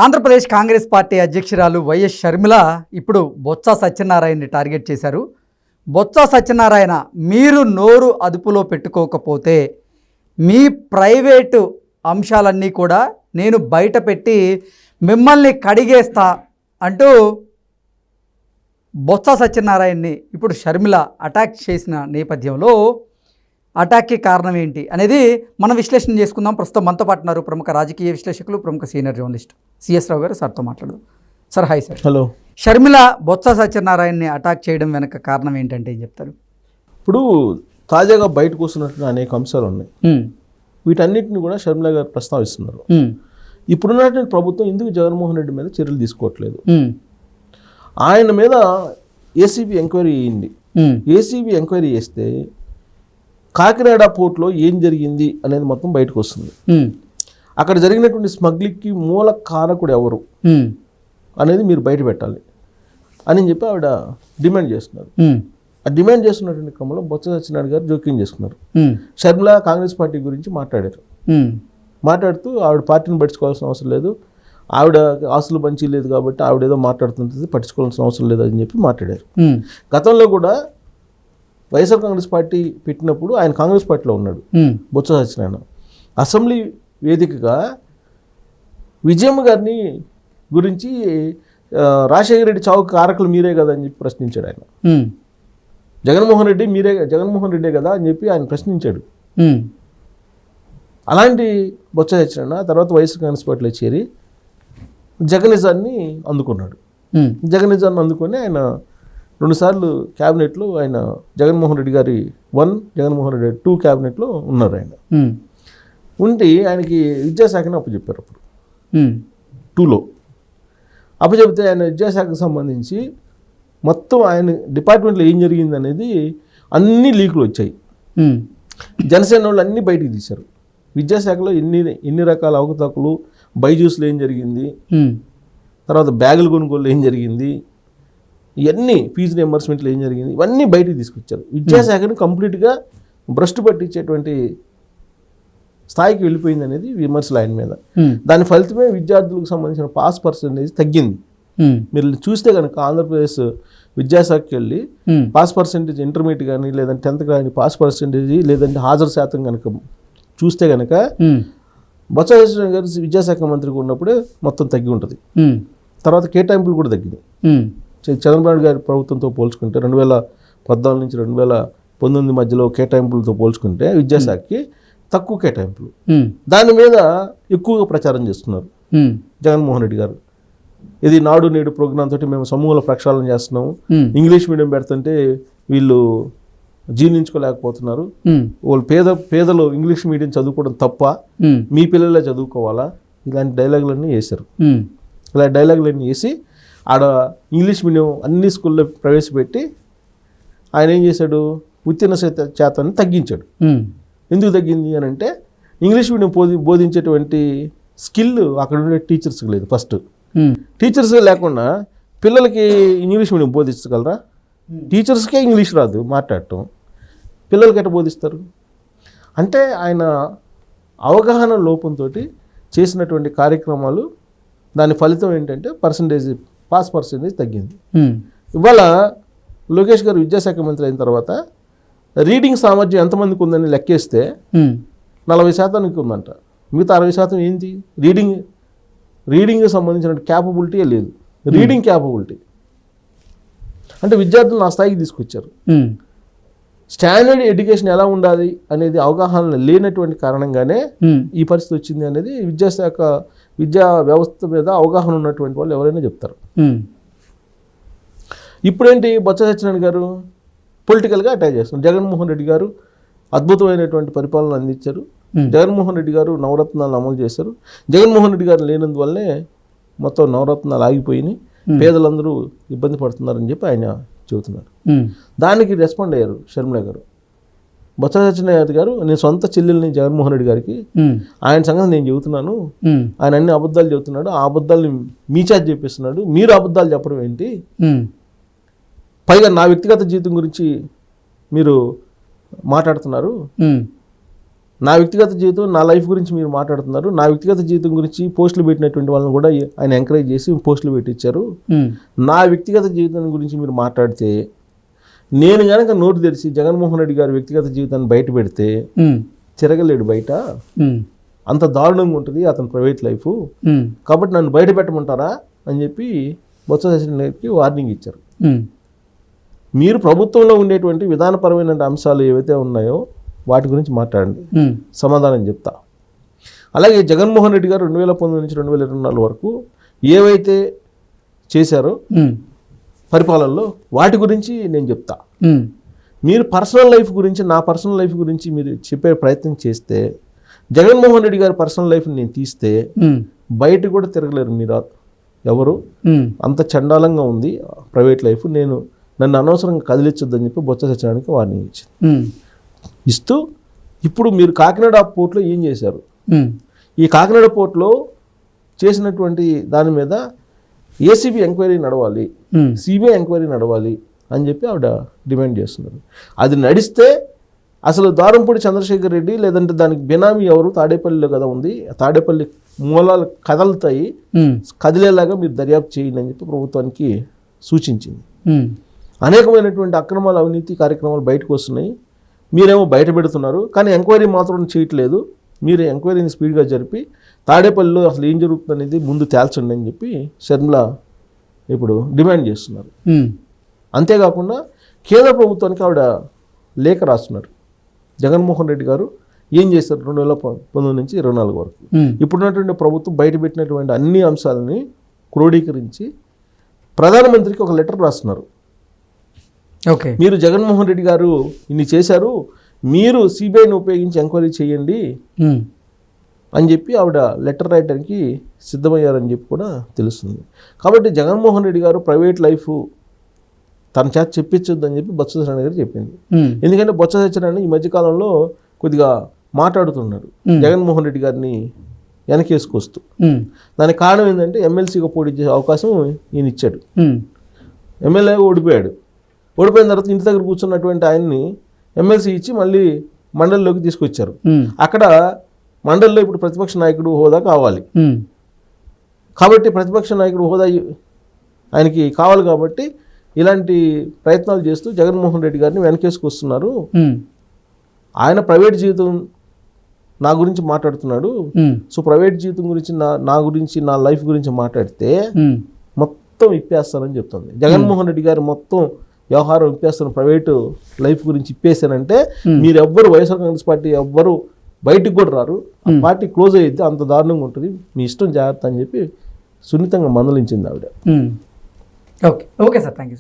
Andhra Pradesh Congress party అధ్యక్షురాలు YS Sharmila ఇప్పుడు Botsa సత్యనారాయణని target చేశారు. బొత్స సత్యనారాయణ, మీరు నోరు అదుపులో పెట్టుకోకపోతే మీ ప్రైవేటు అంశాలన్నీ కూడా నేను బయట పెట్టి మిమ్మల్ని కడిగేస్తా అంటూ బొత్స సత్యనారాయణని ఇప్పుడు షర్మిల అటాక్ చేసిన నేపథ్యంలో అటాక్కి కారణం ఏంటి అనేది మనం విశ్లేషణ చేసుకుందాం. ప్రస్తుతం మనతో పాటు ఉన్నారు ప్రముఖ రాజకీయ విశ్లేషకులు, ప్రముఖ సీనియర్ జర్నలిస్ట్ సిఎస్ రావు గారు. సార్తో మాట్లాడదాం. Sir, hi sir. Hello. Sharmila Botsa సత్యనారాయణని అటాక్ చేయడం వెనక కారణం ఏంటంటే ఏం చెప్తారు? ఇప్పుడు తాజాగా బయటకు వస్తున్నట్టు అనేక అంశాలు ఉన్నాయి. వీటన్నిటిని కూడా షర్మిల గారు ప్రస్తావిస్తున్నారు. ఇప్పుడున్నటువంటి ప్రభుత్వం ఎందుకు జగన్మోహన్ రెడ్డి మీద చర్యలు తీసుకోవట్లేదు? ఆయన మీద ఏసీబీ ఎంక్వైరీ అయ్యింది. ఏసీబీ ఎంక్వైరీ చేస్తే కాకినాడ పోర్టులో ఏం జరిగింది అనేది మొత్తం బయటకు వస్తుంది. అక్కడ జరిగినటువంటి స్మగ్లింగ్కి మూల కారకుడు ఎవరు అనేది మీరు బయట పెట్టాలి అని చెప్పి ఆవిడ డిమాండ్ చేస్తున్నారు. ఆ డిమాండ్ చేస్తున్నటువంటి క్రమంలో బొత్స సత్యనారాయణ గారు జోక్యం చేసుకున్నారు. షర్మిల కాంగ్రెస్ పార్టీ గురించి మాట్లాడారు. మాట్లాడుతూ ఆవిడ పార్టీని పట్టించుకోవాల్సిన అవసరం లేదు, ఆవిడ ఆస్తులు పంచి లేదు కాబట్టి ఆవిడ ఏదో మాట్లాడుతుంది, పట్టించుకోవాల్సిన అవసరం లేదు అని చెప్పి మాట్లాడారు. గతంలో కూడా వైఎస్ఆర్ కాంగ్రెస్ పార్టీ పెట్టినప్పుడు ఆయన కాంగ్రెస్ పార్టీలో ఉన్నాడు బొత్స సత్యనారాయణ. అసెంబ్లీ వేదికగా విజయమ్మ గారిని గురించి రాజశేఖర రెడ్డి చావుకు కారకులు మీరే కదా అని చెప్పి ప్రశ్నించాడు ఆయన. జగన్మోహన్ రెడ్డే కదా అని చెప్పి ఆయన ప్రశ్నించాడు. అలాంటి బొత్స సత్యనారాయణ తర్వాత వైఎస్ఆర్ కాంగ్రెస్ పార్టీలో చేరి జగనిజాన్ని అందుకున్నాడు. జగనిజాన్ని అందుకొని ఆయన 2 సార్లు క్యాబినెట్లో ఆయన జగన్మోహన్ రెడ్డి గారి 1, జగన్మోహన్ రెడ్డి 2 క్యాబినెట్లో ఉన్నారు. ఆయన ఉండి ఆయనకి విద్యాశాఖని అప్పచెప్పారు. అప్పుడు 2లో అప్పచెప్తే ఆయన విద్యాశాఖకు సంబంధించి మొత్తం ఆయన డిపార్ట్మెంట్లో ఏం జరిగింది అనేది అన్ని లీకులు వచ్చాయి. జనసేన వాళ్ళు అన్నీ బయటికి తీశారు. విద్యాశాఖలో ఎన్ని రకాల అవకతవకలు, బైజూస్లో ఏం జరిగింది, తర్వాత బ్యాగులు కొనుగోలు ఏం జరిగింది, ఇవన్నీ ఫీజు రియంబర్స్మెంట్లు ఏం జరిగింది, ఇవన్నీ బయటికి తీసుకొచ్చారు. విద్యాశాఖను కంప్లీట్గా భ్రష్టు పట్టించేటువంటి స్థాయికి వెళ్ళిపోయింది అనేది విమర్శలు ఆయన మీద. దాని ఫలితమే విద్యార్థులకు సంబంధించిన పాస్ పర్సెంటేజ్ తగ్గింది. మీరు చూస్తే కనుక ఆంధ్రప్రదేశ్ విద్యాశాఖకి వెళ్ళి పాస్ పర్సెంటేజ్ ఇంటర్మీడియట్ కానీ లేదంటే 10th కానీ పాస్ పర్సెంటేజ్ లేదంటే హాజరు శాతం కనుక చూస్తే కనుక బొత్స సత్యనారాయణ గారు విద్యాశాఖ మంత్రిగా ఉన్నప్పుడే మొత్తం తగ్గి ఉంటుంది. తర్వాత కేటాయింపులు కూడా తగ్గినాయి. చంద్రబాబు గారి ప్రభుత్వంతో పోల్చుకుంటే 2014 నుంచి 2019 మధ్యలో కేటాయింపులతో పోల్చుకుంటే విద్యాశాఖకి తక్కువ కేటాయింపులు. దాని మీద ఎక్కువగా ప్రచారం చేస్తున్నారు జగన్మోహన్ రెడ్డి గారు. ఇది నాడు నేడు ప్రోగ్రాం తోటి మేము సమూహాల ప్రక్షాళన చేస్తున్నాము, ఇంగ్లీష్ మీడియం పెడుతుంటే వీళ్ళు జీర్ణించుకోలేకపోతున్నారు, వాళ్ళు పేదలు ఇంగ్లీష్ మీడియం చదువుకోవడం తప్ప, మీ పిల్లలే చదువుకోవాలా, ఇలాంటి డైలాగులన్నీ వేశారు. ఇలా డైలాగులన్నీ వేసి ఆడ ఇంగ్లీష్ మీడియం అన్ని స్కూల్లో ప్రవేశపెట్టి ఆయన ఏం చేశాడు, ఉత్తీర్ణ శాతాన్ని తగ్గించాడు. ఎందుకు తగ్గింది అని అంటే ఇంగ్లీష్ మీడియం బోధించేటువంటి స్కిల్ అక్కడ ఉండే టీచర్స్కి లేదు. ఫస్ట్ టీచర్స్ లేకుండా పిల్లలకి ఇంగ్లీష్ మీడియం బోధించగలరా? టీచర్స్కే ఇంగ్లీష్ రాదు మాట్లాడటం, పిల్లలకి ఎట్లా బోధిస్తారు? అంటే ఆయన అవగాహన లోపంతో చేసినటువంటి కార్యక్రమాలు, దాని ఫలితం ఏంటంటే పాస్ పర్సెంటేజ్ తగ్గింది. ఇవాళ లోకేష్ గారు విద్యాశాఖ మంత్రి అయిన తర్వాత రీడింగ్ సామర్థ్యం ఎంతమందికి ఉందని లెక్కేస్తే 40% ఉందంట. మిగతా 60% ఏంటి? రీడింగ్ సంబంధించిన క్యాపబిలిటీయే లేదు. రీడింగ్ క్యాపబిలిటీ అంటే విద్యార్థులను ఆ స్థాయికి తీసుకొచ్చారు. స్టాండర్డ్ ఎడ్యుకేషన్ ఎలా ఉండాలి అనేది అవగాహన లేనటువంటి కారణంగానే ఈ పరిస్థితి వచ్చింది అనేది విద్యా వ్యవస్థ మీద అవగాహన ఉన్నటువంటి వాళ్ళు ఎవరైనా చెప్తారు. ఇప్పుడేంటి, బొత్స సత్యనారాయణ గారు పొలిటికల్గా అటాక్ చేస్తున్నారు. జగన్మోహన్ రెడ్డి గారు అద్భుతమైనటువంటి పరిపాలన అందించారు. జగన్మోహన్ రెడ్డి గారు నవరత్నాలు అమలు చేశారు. జగన్మోహన్ రెడ్డి గారు లేనందువల్లనే మొత్తం నవరత్నాలు ఆగిపోయినాయి, పేదలందరూ ఇబ్బంది పడుతున్నారని చెప్పి ఆయన చెబుతున్నారు. దానికి రెస్పాండ్ అయ్యారు షర్మిల గారు. బొత్స సత్యనారాయణ గారు, నేను సొంత చెల్లెల్ని జగన్మోహన్ రెడ్డి గారికి, ఆయన సంగతి నేను చెబుతున్నాను, ఆయన అన్ని అబద్ధాలు చెబుతున్నాడు, ఆ అబద్ధాలని మీ చేత చెప్పిస్తున్నాడు, మీరు అబద్ధాలు చెప్పడం ఏంటి, పైగా నా వ్యక్తిగత జీవితం గురించి మీరు మాట్లాడుతున్నారు, నా వ్యక్తిగత జీవితం, నా లైఫ్ గురించి మీరు మాట్లాడుతున్నారు. నా వ్యక్తిగత జీవితం గురించి పోస్టులు పెట్టినటువంటి వాళ్ళని కూడా ఆయన ఎంకరేజ్ చేసి పోస్టులు పెట్టించారు. నా వ్యక్తిగత జీవితం గురించి మీరు మాట్లాడితే, నేను కనుక నోటు తెరిచి జగన్మోహన్ రెడ్డి గారి వ్యక్తిగత జీవితాన్ని బయట పెడితే తిరగలేడు బయట, అంత దారుణంగా ఉంటుంది అతని ప్రైవేట్ లైఫ్. కాబట్టి నన్ను బయట పెట్టమంటారా అని చెప్పి బొత్స సత్యనారాయణకి వార్నింగ్ ఇచ్చారు. మీరు ప్రభుత్వంలో ఉండేటువంటి విధానపరమైన అంశాలు ఏవైతే ఉన్నాయో వాటి గురించి మాట్లాడండి, సమాధానం చెప్తా. అలాగే జగన్మోహన్ రెడ్డి గారు 2019 నుంచి 2024 వరకు ఏవైతే చేశారో పరిపాలనలో వాటి గురించి నేను చెప్తా. మీరు పర్సనల్ లైఫ్ గురించి, నా పర్సనల్ లైఫ్ గురించి మీరు చెప్పే ప్రయత్నం చేస్తే, జగన్మోహన్ రెడ్డి గారి పర్సనల్ లైఫ్ని నేను తీస్తే బయట కూడా తిరగలేరు మీరు ఎవరు. అంత చండాలంగా ఉంది ప్రైవేట్ లైఫ్. నన్ను అనవసరంగా కదిలించొద్దని చెప్పి బొత్స సత్యనారాయణకి వార్నింగ్ ఇస్తూ ఇప్పుడు మీరు కాకినాడ పోర్ట్లో ఏం చేశారు, ఈ కాకినాడ పోర్ట్లో చేసినటువంటి దాని మీద ఏసీబీ ఎంక్వైరీ నడవాలి, సిబిఐ ఎంక్వైరీ నడవాలి అని చెప్పి ఆవిడ డిమాండ్ చేస్తున్నారు. అది నడిస్తే అసలు దారంపూడి చంద్రశేఖర్ రెడ్డి లేదంటే దానికి బినామీ ఎవరు, తాడేపల్లిలో కదా ఉంది, తాడేపల్లి మూలాలు కదలుతాయి, కదిలేలాగా మీరు దర్యాప్తు చేయండి అని చెప్పి ప్రభుత్వానికి సూచించింది. అనేకమైనటువంటి అక్రమాలు, అవినీతి కార్యక్రమాలు బయటకు వస్తున్నాయి, మీరేమో బయట పెడుతున్నారు, కానీ ఎంక్వైరీ మాత్రం చేయట్లేదు. మీరు ఎంక్వైరీని స్పీడ్గా జరిపి తాడేపల్లిలో అసలు ఏం జరుగుతుంది అనేది ముందు తేల్చండి అని చెప్పి షర్మిల ఇప్పుడు డిమాండ్ చేస్తున్నారు. అంతేకాకుండా కేంద్ర ప్రభుత్వానికి ఆవిడ లేఖ రాస్తున్నారు. జగన్మోహన్ రెడ్డి గారు ఏం చేస్తారు 2019 నుంచి 2024 వరకు, ఇప్పుడున్నటువంటి ప్రభుత్వం బయట పెట్టినటువంటి అన్ని అంశాలని క్రోడీకరించి ప్రధానమంత్రికి ఒక లెటర్ రాస్తున్నారు. ఓకే, మీరు జగన్మోహన్ రెడ్డి గారు ఇన్ని చేశారు, మీరు సిబిఐని ఉపయోగించి ఎంక్వైరీ చేయండి అని చెప్పి ఆవిడ లెటర్ రాయడానికి సిద్ధమయ్యారని చెప్పి కూడా తెలుస్తుంది. కాబట్టి జగన్మోహన్ రెడ్డి గారు ప్రైవేట్ లైఫ్ తన చేత చెప్పించొద్దు అని చెప్పి బొత్స సత్యనారాయణ గారు చెప్పింది. ఎందుకంటే బొత్స సత్యనారాయణ ఈ మధ్యకాలంలో కొద్దిగా మాట్లాడుతున్నారు జగన్మోహన్ రెడ్డి గారిని వెనకేసుకొస్తూ. దానికి కారణం ఏంటంటే ఎమ్మెల్సీగా పోటీ చేసే అవకాశం ఈయన ఇచ్చాడు. ఎమ్మెల్యే ఓడిపోయాడు. ఓడిపోయిన తర్వాత ఇంటి దగ్గర కూర్చున్నటువంటి ఆయన్ని ఎమ్మెల్సీ ఇచ్చి మళ్ళీ మండలిలోకి తీసుకొచ్చారు. అక్కడ మండలిలో ఇప్పుడు ప్రతిపక్ష నాయకుడు హోదా కావాలి. కాబట్టి ప్రతిపక్ష నాయకుడు హోదా ఆయనకి కావాలి కాబట్టి ఇలాంటి ప్రయత్నాలు చేస్తూ జగన్మోహన్ రెడ్డి గారిని వెనకేసుకొస్తున్నారు. ఆయన ప్రైవేట్ జీవితం నా గురించి మాట్లాడుతున్నాడు, సో ప్రైవేట్ జీవితం గురించి నా గురించి, నా లైఫ్ గురించి మాట్లాడితే మొత్తం ఇప్పేస్తానని చెప్తుంది. జగన్మోహన్ రెడ్డి గారు మొత్తం వ్యవహారం ఇప్పేస్తాను, ప్రైవేటు లైఫ్ గురించి ఇప్పేశానంటే మీరు ఎవ్వరు వైఎస్ఆర్ కాంగ్రెస్ పార్టీ ఎవ్వరు బయటికి కూడా రారు, ఆ పార్టీ క్లోజ్ అయ్యిద్ది, అంత దారుణంగా ఉంటుంది, మీ ఇష్టం జాగ్రత్త అని చెప్పి సున్నితంగా మందలించింది ఆవిడ. Okay okay sir, thank you.